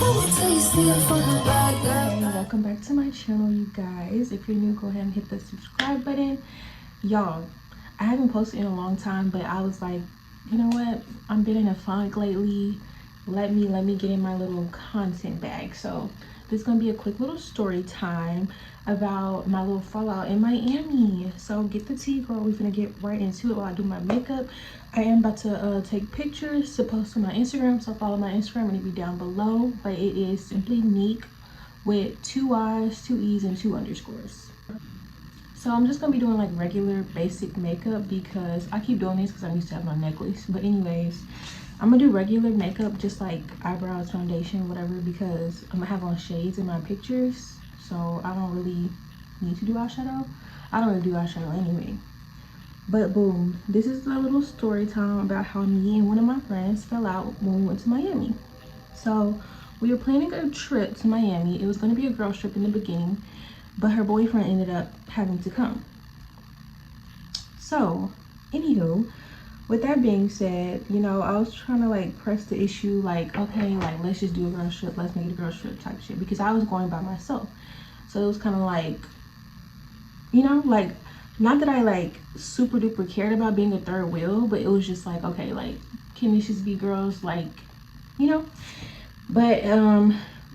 Hey, welcome back to my channel, you guys. If you're new, go ahead and hit the subscribe button. Y'all, I haven't posted in a long time, but I was like, you know what, I'm been in a funk lately. Let me get in my little content bag. So this is gonna be a quick little story time about my little fallout in Miami. So get the tea, girl. We're gonna get right into it while I do my makeup. I am about to take pictures to post on my Instagram, so follow my Instagram, and it'll be down below. But it is simply Neek with 2 Y's, 2 E's, and 2 underscores. So I'm just gonna be doing like regular basic makeup because I keep doing this because I used to have my necklace. But anyways, I'm gonna do regular makeup, just like eyebrows, foundation, whatever, because I'm gonna have on shades in my pictures, so I don't really need to do eyeshadow. I don't really do eyeshadow anyway. But boom, this is a little story time about how me and one of my friends fell out when we went to Miami. So we were planning a trip to Miami. It was going to be a girls trip in the beginning, but her boyfriend ended up having to come. So anywho, with that being said, you know, I was trying to like press the issue, like, okay, like let's just do a girls trip, let's make it a girls trip type shit, because I was going by myself. So it was kind of like, you know, like, not that I like super duper cared about being a third wheel, but it was just like, okay, like, can this just be girls, like, you know? But it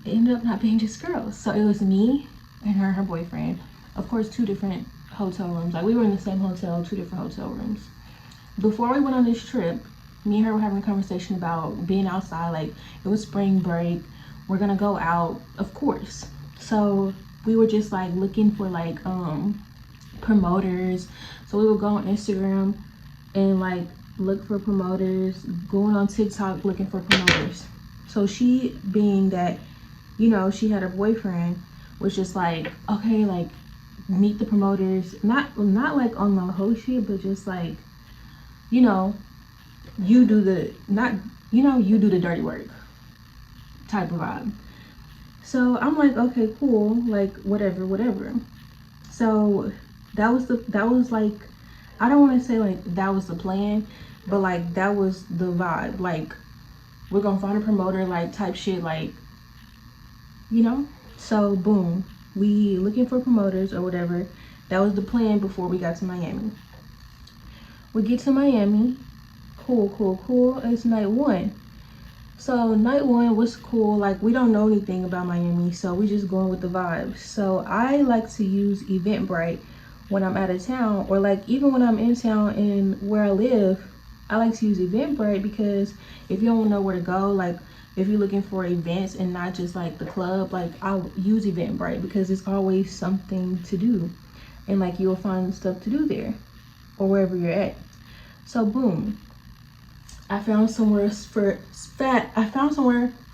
ended up not being just girls. So it was me and her boyfriend. Of course, 2 different hotel rooms. Like, we were in the same hotel, 2 different hotel rooms. Before we went on this trip, me and her were having a conversation about being outside. Like, it was spring break, we're gonna go out, of course. So we were just like looking for like promoters. So we would go on Instagram and like look for promoters, going on TikTok looking for promoters. So she, being that, you know, she had a boyfriend, was just like, okay, like meet the promoters, not like on the whole shit, but just like, you know, you do the, not, you know, you do the dirty work type of vibe. So I'm like, okay, cool, like whatever. So that was like, I don't want to say like that was the plan, but like that was the vibe. Like, we're gonna find a promoter, like type shit, like, you know. So boom, we looking for promoters or whatever. That was the plan before we got to Miami. We get to Miami, cool. It's night 1. So night 1 was cool. Like, we don't know anything about Miami, so we just going with the vibes. So I like to use Eventbrite when I'm out of town, or like even when I'm in town and where I live, I like to use Eventbrite, because if you don't know where to go, like if you're looking for events and not just like the club, like I'll use Eventbrite because it's always something to do, and like you'll find stuff to do there or wherever you're at. So boom, I found somewhere for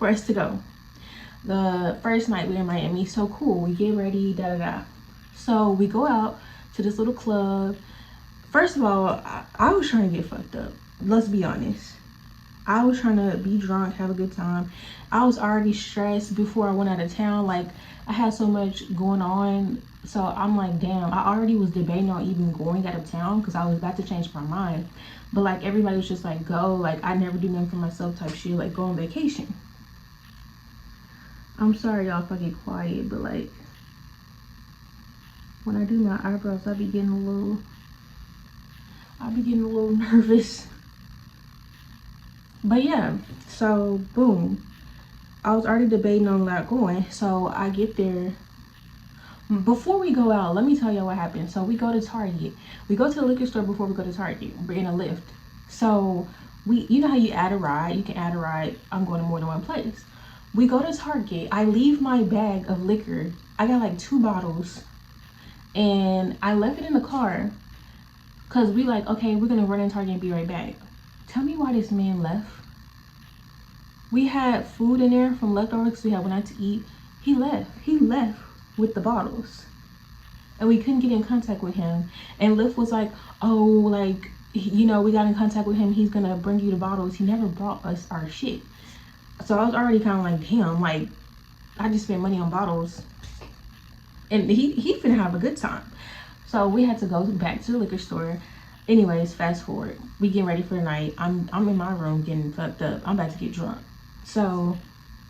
us to go. The first night we were in Miami, so cool. We get ready, So we go out to this little club. First of all, I was trying to get fucked up. Let's be honest. I was trying to be drunk, have a good time. I was already stressed before I went out of town. Like, I had so much going on. So I'm like, damn, I already was debating on even going out of town because I was about to change my mind. But like, everybody was just like, go. Like, I never do nothing for myself type shit. Like, go on vacation. I'm sorry, y'all, if I get quiet, but like, when I do my eyebrows, I be getting a little nervous. But yeah, so boom, I was already debating on not going. So I get there. Before we go out, let me tell y'all what happened. So we go to Target. We go to the liquor store before we go to Target. We're in a Lyft. So you know how you add a ride? You can add a ride. I'm going to more than one place. We go to Target. I leave my bag of liquor. I got like 2 bottles. And I left it in the car. Because we like, okay, we're going to run in Target and be right back. Tell me why this man left. We had food in there from leftovers because we had went out to eat. He left with the bottles, and we couldn't get in contact with him. And Lyft was like, oh, like, you know, we got in contact with him, he's gonna bring you the bottles. He never brought us our shit. So I was already kind of like, damn, like, I just spent money on bottles, and he finna have a good time. So we had to go back to the liquor store. Anyways, fast forward, we getting ready for the night. I'm in my room getting fucked up. I'm about to get drunk. So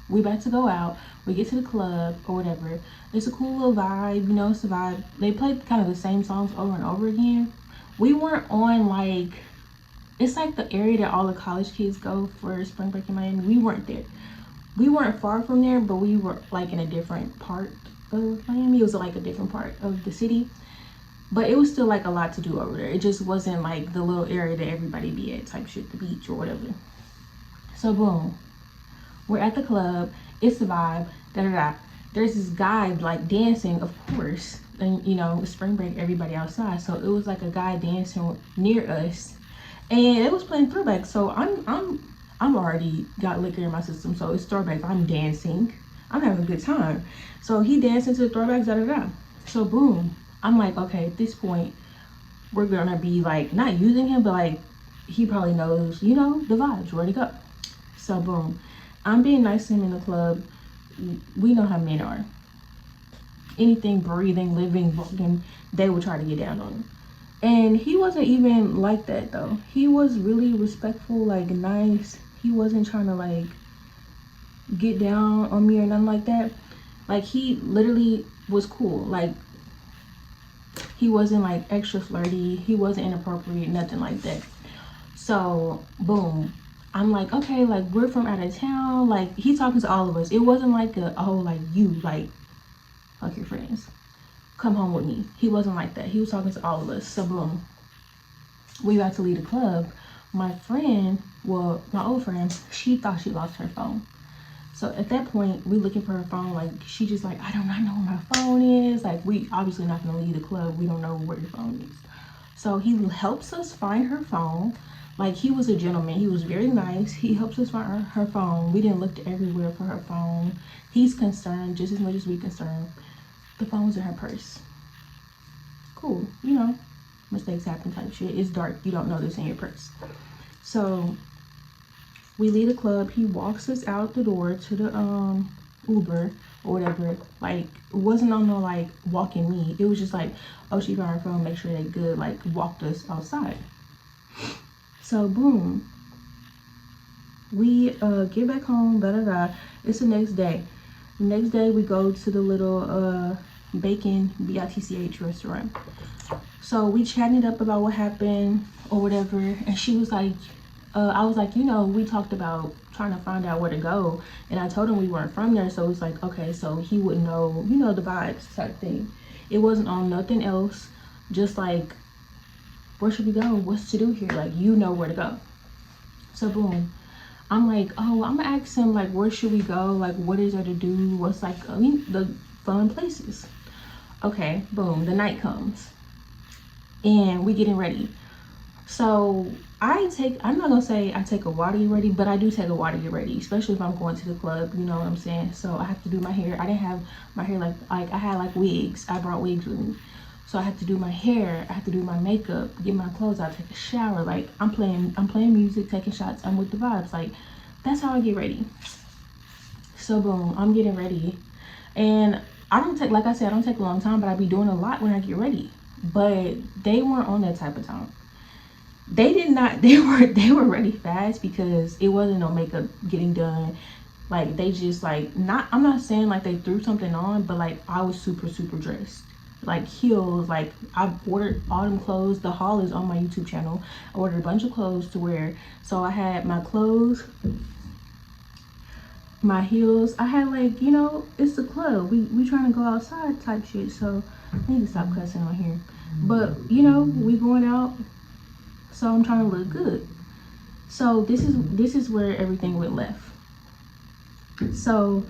We about to go out. We get to the club or whatever. It's a cool little vibe, you know, it's a vibe. They played kind of the same songs over and over again. We weren't on like, it's like the area that all the college kids go for spring break in Miami. We weren't there. We weren't far from there, but we were like in a different part of Miami. It was like a different part of the city. But it was still like a lot to do over there. It just wasn't like the little area that everybody be at type shit, the beach or whatever. So boom, we're at the club. It's the vibe. Da da da. There's this guy like dancing, of course, and you know, spring break, everybody outside. So it was like a guy dancing near us, and it was playing throwback. So I'm already got liquor in my system. So it's throwback. I'm dancing. I'm having a good time. So he dancing to the throwbacks. Da da da. So boom. I'm like, okay, at this point, we're gonna be like, not using him, but like, he probably knows, you know, the vibes, where to go. So boom, I'm being nice to him in the club. We know how men are. Anything breathing, living, walking, they will try to get down on him. And he wasn't even like that though. He was really respectful, like nice. He wasn't trying to like get down on me or nothing like that. Like he literally was cool. Like, he wasn't like extra flirty. He wasn't inappropriate, nothing like that. So boom, I'm like, okay, like we're from out of town. Like he's talking to all of us. It wasn't like like you, like, fuck your friends, come home with me. He wasn't like that. He was talking to all of us. So boom, we got to leave the club. My friend, well, my old friend, she thought she lost her phone. So at that point, we looking for her phone. Like she just like, I do not know where my phone is. Like we obviously not gonna leave the club. We don't know where your phone is. So he helps us find her phone. Like he was a gentleman. He was very nice. He helps us find her phone. We didn't look everywhere for her phone. He's concerned just as much as we concerned. The phone's in her purse. Cool, you know, mistakes happen type shit. It's dark. You don't know this in your purse. So we leave the club. He walks us out the door to the Uber or whatever. Like it wasn't on no like walking me. It was just like, oh, she found her phone, make sure they good. Like walked us outside. So boom, we get back home. Da da da. It's the next day. The next day we go to the little bacon BITCH restaurant. So we chatted up about what happened or whatever, and she was like, I was like, you know, we talked about trying to find out where to go, and I told him we weren't from there, so it's like, okay, so he would know, you know, the vibes type thing. It wasn't on nothing else, just like, where should we go? What's to do here? Like, you know where to go. So boom, I'm like, oh, I'm gonna ask him like, where should we go? Like, what is there to do? What's like, I mean, the fun places. Okay, boom, the night comes, and we getting ready. So I'm not gonna say I take a while to get ready, but I do take a while to get ready, especially if I'm going to the club, you know what I'm saying? So I have to do my hair. I didn't have my hair like I had like wigs. I brought wigs with me. So I have to do my hair, I have to do my makeup, get my clothes out, take a shower. Like I'm playing music, taking shots, I'm with the vibes. Like that's how I get ready. So boom, I'm getting ready. And I don't take, like I said, I don't take a long time, but I be doing a lot when I get ready. But they weren't on that type of time. They did not, they were ready fast because it wasn't no makeup getting done. Like they just like, I'm not saying like they threw something on, but like I was super dressed, like heels. Like I ordered all them clothes. The haul is on my YouTube channel. I ordered a bunch of clothes to wear. So I had my clothes, my heels. I had like, you know, it's the club. We trying to go outside type shit. So I need to stop cussing on here. But you know, we going out. So I'm trying to look good. So this is where everything went left. So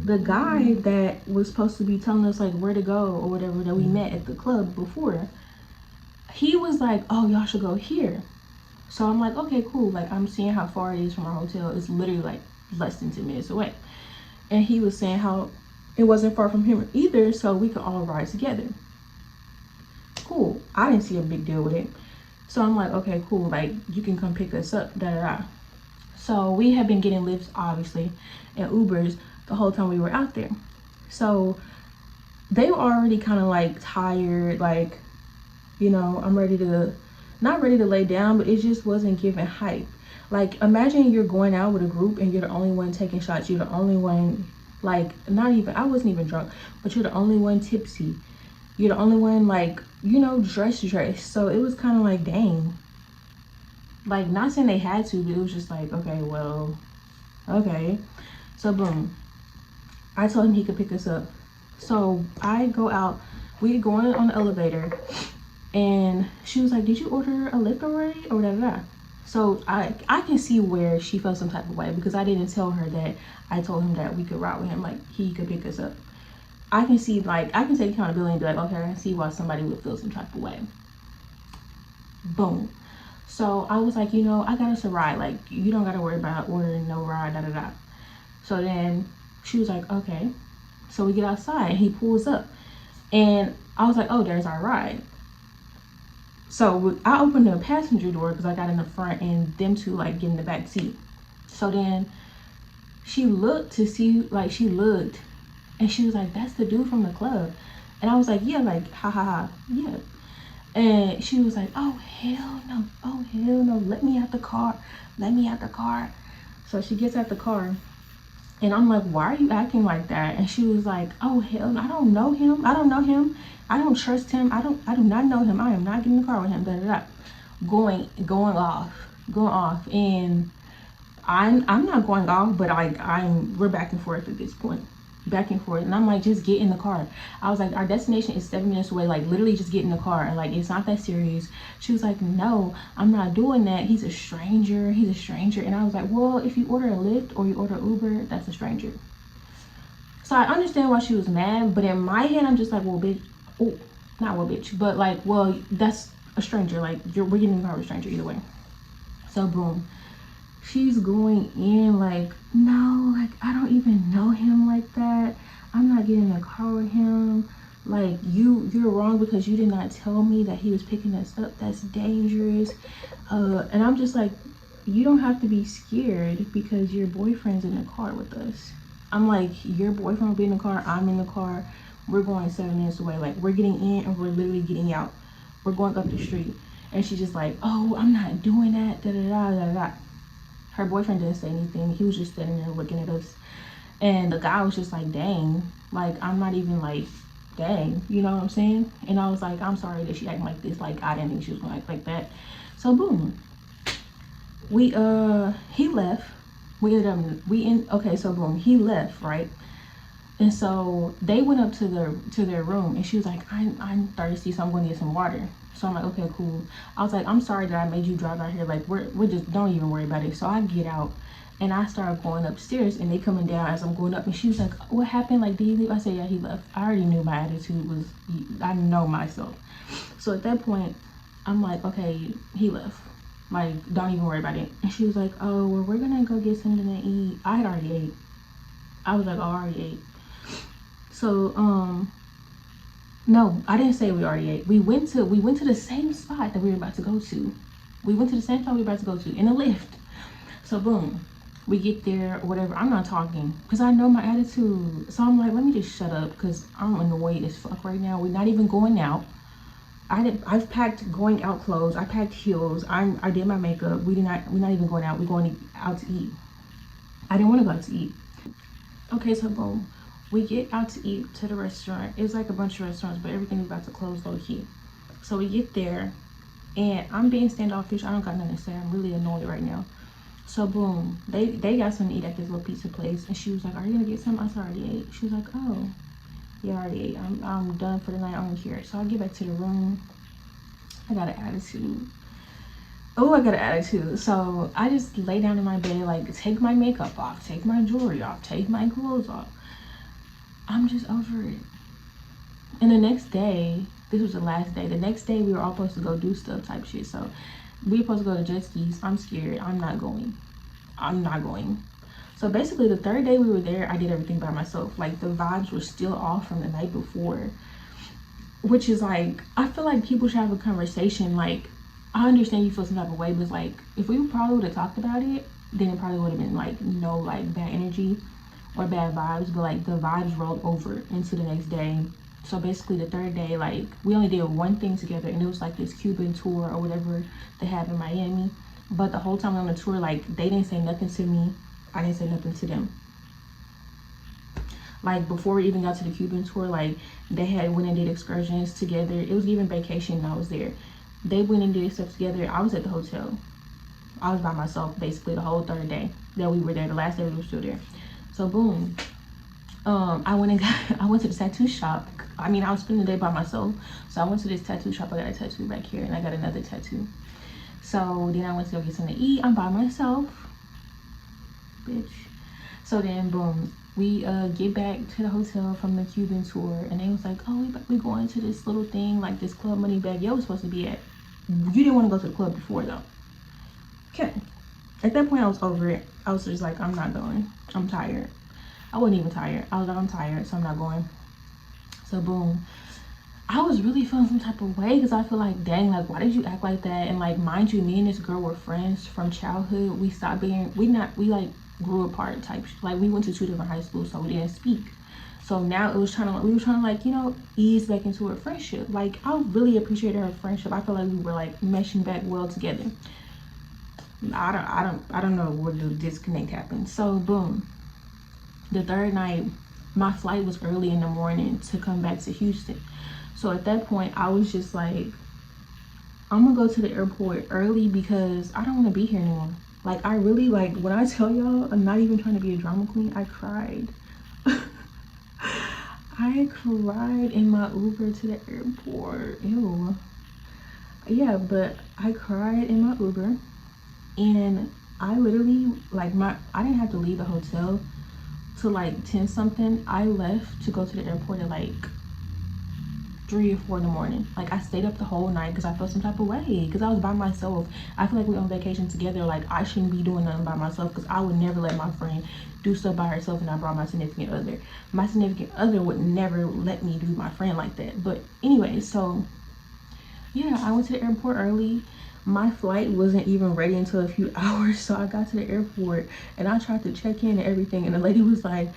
the guy that was supposed to be telling us like where to go or whatever, that we met at the club before, he was like, oh, y'all should go here. So I'm like, okay, cool. Like I'm seeing how far it is from our hotel. It's literally like less than 10 minutes away. And he was saying how it wasn't far from him either, so we could all ride together. Cool. I didn't see a big deal with it. So I'm like, okay, cool. Like you can come pick us up, da da da. So we had been getting lifts, obviously, and Ubers the whole time we were out there. So they were already kind of like tired, like, you know, I'm not ready to lay down, but it just wasn't giving hype. Like, imagine you're going out with a group and you're the only one taking shots. You're the only one, like, not even, I wasn't even drunk, but you're the only one tipsy. You're the only one, like, you know, dressed. So it was kind of like, dang. Like, not saying they had to, but it was just like, okay, well, okay. So boom, I told him he could pick us up. So I go out, we go on the elevator, and she was like, did you order a Lyft already, or da. So I can see where she felt some type of way, because I didn't tell her that I told him that we could ride with him, like he could pick us up. I can see, like, I can take accountability and be like, okay, I can see why somebody would feel some type of way. Boom. So I was like, you know, I got us a ride. Like, you don't got to worry about ordering no ride, da. So then she was like, okay. So we get outside, he pulls up, and I was like, oh, there's our ride. So I opened the passenger door because I got in the front and them two like get in the back seat. So then she looked to see, like, she looked and she was like, that's the dude from the club. And I was like, yeah, like, ha ha ha, yeah. And she was like, oh hell no, oh hell no, let me out the car, let me out the car. So she gets out the car, and I'm like, why are you acting like that? And she was like, oh hell no, I don't know him, I don't know him, I don't trust him, I do not know him, I am not getting in the car with him, da da da. Going off. And I'm not going off, but we're back and forth at this point, back and forth. And I'm like, just get in the car. I was like, our destination is 7 minutes away, like literally just get in the car, and like, it's not that serious. She was like, no, I'm not doing that, he's a stranger. And I was like, well, if you order a Lyft or you order Uber, that's a stranger. So I understand why she was mad, but in my head I'm just like, well, bitch, oh, not well, bitch, but like, well, that's a stranger, like, we're getting in the car with a stranger either way. So boom, she's going in like, no, like, I don't even know him like that, I'm not getting in a car with him, like, you're wrong because you did not tell me that he was picking us up, that's dangerous. And I'm just like, you don't have to be scared because your boyfriend's in the car with us. I'm like, your boyfriend will be in the car, I'm in the car, we're going 7 minutes away, like, we're getting in and we're literally getting out, we're going up the street. And she's just like, oh, I'm not doing that, da da da da da. Her boyfriend didn't say anything, he was just standing there looking at us. And the guy was just like, dang, like, I'm not even like, dang, you know what I'm saying? And I was like, I'm sorry that she acting like this, like, I didn't think she was gonna act like that. So boom, he left. Okay, so boom, he left, right? And so they went up to their room, and she was like, I'm thirsty, so I'm going to get some water. So I'm like, okay, cool. I was like, I'm sorry that I made you drive out here, like, we're just, don't even worry about it. So I get out and I started going upstairs, and they coming down as I'm going up, and she was like, what happened, like, did he leave? I said, yeah, he left. I already knew my attitude was, I know myself. So at that point I'm like, okay, he left, like, don't even worry about it. And she was like, oh, well, we're gonna go get something to eat. I had already ate. I was like, oh, I already ate. So no, I didn't say we already ate. We went to the same spot that we were about to go to. We went to the same spot we were about to go to in a lift. So boom, we get there or whatever. I'm not talking because I know my attitude. So I'm like, let me just shut up because I'm annoyed as fuck right now. We're not even going out. I've packed going out clothes. I packed heels. I did my makeup. We're not even going out. We're going out to eat. I didn't want to go out to eat. Okay, so boom, we get out to eat to the restaurant. It's like a bunch of restaurants, but everything's about to close low key. So we get there, and I'm being standoffish. I don't got nothing to say. I'm really annoyed right now. So boom, they got something to eat at this little pizza place, and she was like, are you gonna get some? I said, I already ate. She was like, oh, yeah, I already ate. I'm done for the night. I'm here. So I get back to the room. I got an attitude. Oh, I got an attitude. So I just lay down in my bed, like, take my makeup off, take my jewelry off, take my clothes off. I'm just over it. And the next day, this was the last day. The next day we were all supposed to go do stuff type shit. So we were supposed to go to jet skis. I'm scared. I'm not going. So basically the third day we were there, I did everything by myself. Like, the vibes were still off from the night before, which is like, I feel like people should have a conversation. Like, I understand you feel some type of way, but it's like, if we probably would have talked about it, then it probably would have been like no like bad energy or bad vibes, but like the vibes rolled over into the next day. So basically the third day, like, we only did one thing together, and it was like this Cuban tour or whatever they have in Miami. But the whole time on the tour, like, they didn't say nothing to me. I didn't say nothing to them. Like, before we even got to the Cuban tour, like, they had went and did excursions together. It was even vacation and I was there. They went and did stuff together. I was at the hotel. I was by myself basically the whole third day that we were there. The last day we were still there. So boom. I went to the tattoo shop. I mean, I was spending the day by myself. So I went to this tattoo shop. I got a tattoo back here and I got another tattoo. So then I went to go get something to eat. I'm by myself. Bitch. So then boom. We get back to the hotel from the Cuban tour and they was like, oh, we going to this little thing, like this Club Money bag yo was supposed to be at. You didn't want to go to the club before though. Okay. At that point I was over it. I was just like, I'm not going. I'm tired. I wasn't even tired. I was like, I'm tired, so I'm not going. So boom. I was really feeling some type of way because I feel like, dang, like, why did you act like that? And like, mind you, me and this girl were friends from childhood. We stopped being, we like grew apart type. Like, we went to 2 different high schools, so we didn't speak. So now we were trying to like, you know, ease back into a friendship. Like, I really appreciated her friendship. I feel like we were like meshing back well together. I don't know where the disconnect happened. So boom, the third night, my flight was early in the morning to come back to Houston. So at that point, I was just like, I'm gonna go to the airport early because I don't want to be here anymore. Like, I really, like, when I tell y'all, I'm not even trying to be a drama queen, I cried. I cried in my Uber to the airport. Ew. Yeah, but I cried in my Uber and I literally, like, I didn't have to leave the hotel to like 10 something. I left to go to the airport at like 3 or 4 in the morning. Like, I stayed up the whole night because I felt some type of way because I was by myself. I feel like we're on vacation together. Like, I shouldn't be doing nothing by myself because I would never let my friend do stuff by herself and I brought my significant other. My significant other would never let me do my friend like that. But anyway, so yeah, I went to the airport early. My flight wasn't even ready until a few hours, so I got to the airport and I tried to check in and everything, and the lady was like,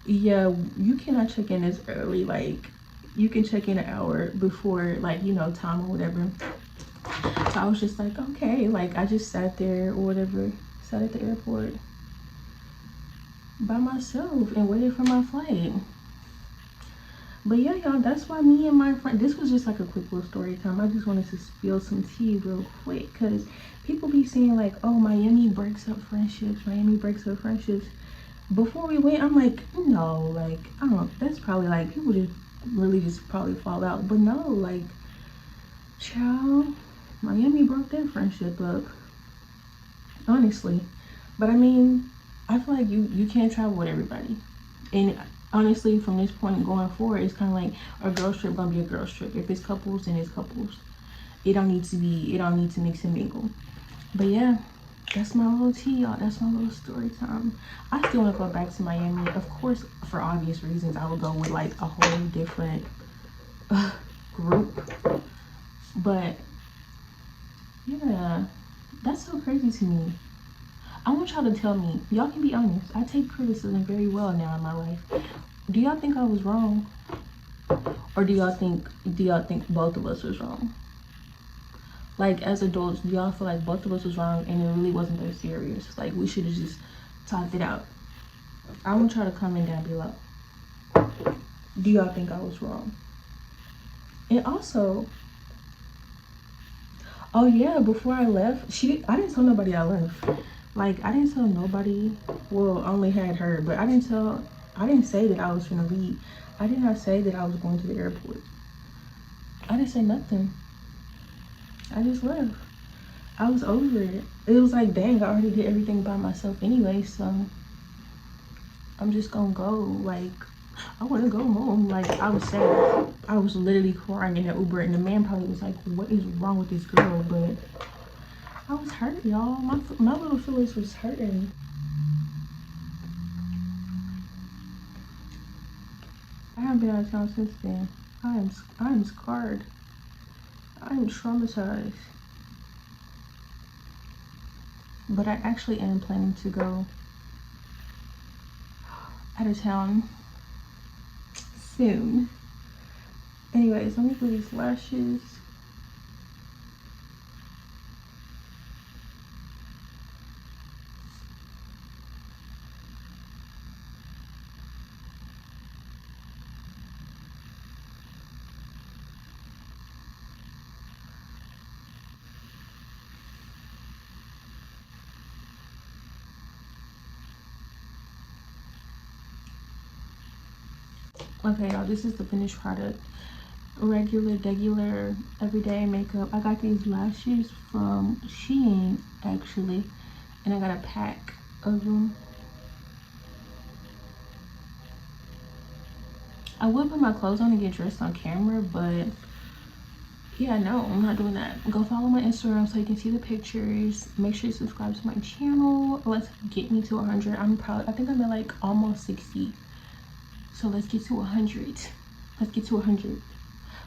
yeah, you cannot check in this early, like, you can check in an hour before, like, you know, time or whatever. So I was just like, okay. Like, I just sat there or whatever, sat at the airport by myself and waited for my flight. But yeah, y'all, that's why me and my friend, this was just like a quick little story time. I just wanted to spill some tea real quick because people be saying like, oh, Miami breaks up friendships, Miami breaks up friendships. Before we went, I'm like, no, like, I don't know, that's probably like, people just really just probably fall out. But no, like, child, Miami broke their friendship up, honestly. But I mean, I feel like you can't travel with everybody. And honestly, from this point going forward, it's kind of like a girls trip gonna be a girls trip. If it's couples, then it's couples. It don't need to mix and mingle. But yeah, that's my little tea, y'all. That's my little story time. I still want to go back to Miami. Of course, for obvious reasons, I would go with like a whole different group. But yeah, that's so crazy to me. I want y'all to tell me. Y'all can be honest. I take criticism very well now in my life. Do y'all think I was wrong? Or do y'all think both of us was wrong? Like, as adults, do y'all feel like both of us was wrong and it really wasn't that serious? Like, we should have just talked it out. I want y'all to comment down below. Do y'all think I was wrong? And also, oh yeah, before I left, I didn't tell nobody I left. Like, I didn't tell nobody. Well, I only had her, but I didn't say that I was gonna leave. I did not say that I was going to the airport. I didn't say nothing. I just left. I was over it. It was like, dang, I already did everything by myself anyway, so I'm just gonna go. Like, I want to go home. Like, I was sad. I was literally crying in the Uber, and the man probably was like, what is wrong with this girl? But I was hurt, y'all. My little feelings was hurting. I haven't been out of town since then. I am scarred. I am traumatized. But I actually am planning to go out of town soon. Anyways, let me do these lashes. Okay, y'all, this is the finished product. Regular everyday makeup. I got these lashes from Shein actually, and I got a pack of them. I would put my clothes on and get dressed on camera, but yeah, no, I'm not doing that. Go follow my Instagram so you can see the pictures. Make sure you subscribe to my channel. Let's get me to 100. I'm proud. I think I'm at like almost 60. So let's get to 100. Let's get to 100.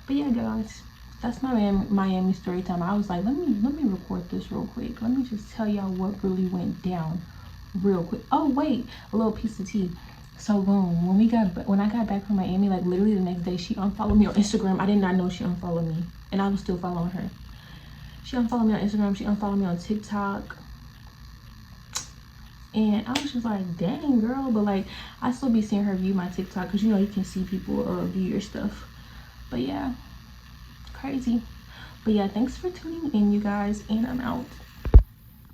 But yeah, guys, that's my Miami story time. I was like, let me record this real quick. Let me just tell y'all what really went down real quick. Oh wait, a little piece of tea. So boom, when I got back from Miami, like literally the next day, she unfollowed me on Instagram. I did not know she unfollowed me, and I was still following her. She unfollowed me on Instagram. She unfollowed me on TikTok. And I was just like, dang girl, but like I still be seeing her view my TikTok because you know you can see people view your stuff. But yeah, crazy. But yeah, thanks for tuning in, you guys, and I'm out.